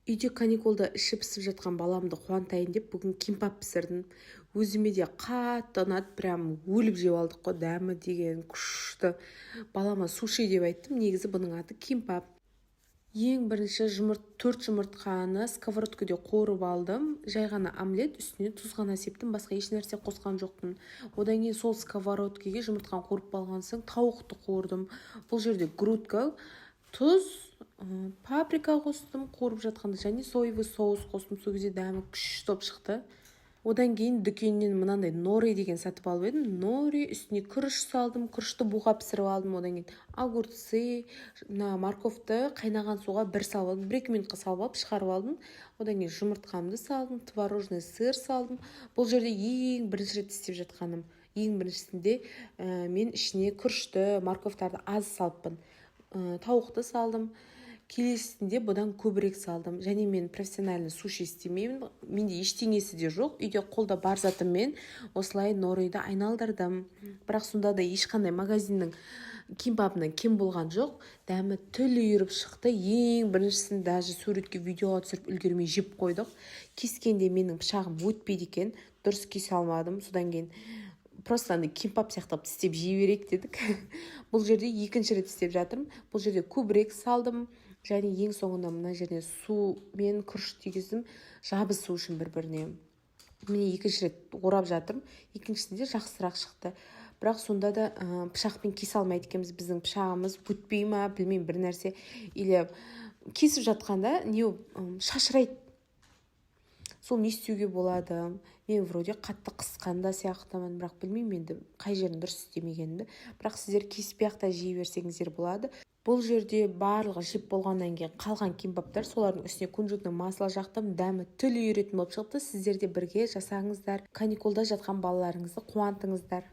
Үйде каникулда іші пысып жатқан баламды қуантайын деп бүгін кимпап пісірдім. Өзіме де қатты ұнады, прям өліп жеп алдық қой, дәмі деген күшті. Балама суши деп айттым, негізі бұның аты кимпап. Ең бірінші төрт жұмыртқаны сковородкада қуырып алдым. Жай ғана омлет, үстіне тұз ғана септім, басқа еш нәрсе қосқан жоқпын. Одан кейін сол сковородкеге жұмыртқаны қуырып болған соң тауықты қуырдым. Бұл жерде грудка, тұз, паприка қостым қуырып жатқанда, және соевый соус қостым. Сол кезде дәмі күшті болып шықты. Одан кейін дүкеннен мынандай нори деген сатып алып едім. Нори, үстіне күріш салдым, күрішті буға пісіріп алдым. Одан кейін огурцы, морковты қайнаған суға бір салып алдым, 1-2 минутқа салып алып шығарып алдым. Одан кейін жұмыртқамды салдым, творожный сыр салдым. Бұл жерде ең бірінші рет істеп жатқаным. Ең біріншісінде мен ішіне күрішті, морковтарды аз салыппын. Тауықты салдым. Келесінде бұдан көбірек салдым. Және мен профессиональный суши істемеймін. Менде ештеңесі де жоқ. Үйде қолда бар затыммен осылай нориді айналдырдым. Бірақ сонда да ешқандай магазиннің кимпабынан кем болған жоқ. Дәмі тіл үйіріп шықты. Ең біріншісін даже суретке, видеоға түсіріп үлгермей жеп қойдық. Кескенде менің пышағым өтпейді екен. Дұрыс кесе алмадым. Содан кейін просто кимпап сияқты істеп жей берейік дедік. Бұл жерде екінші рет істеп жатырмын. Бұл жерде көбірек салдым. Және ең соңында мына жеріне су мен күріш тегіздім, жабысу үшін бір-біріне. Міне екінші рет орап жатырмын. Екіншісінде жақсырақ шықты. Бірақ сонда да пышақпен кесе алмайды екенбіз. Біздің пышағымыз өтпей ма, білмеймін, бір нәрсе. Или кесіп жатқанда шашырайды. Сол не істеуге болады? Мен вроде қатты қысқанда сияқтымын, бірақ білмеймін енді қай жерін дұрыс істемегенімді. Бірақ сіздер кеспей-ақ та жей берсеңіздер болады. Бұл жерде барлығы жеп болғаннан кейін қалған кимпаптар, солардың үстіне кунжутный масло жақтым, дәмі тіл үйіретін болып шықты. Сіздер де бірге жасаңыздар, каникулда жатқан балаларыңызды қуантыңыздар.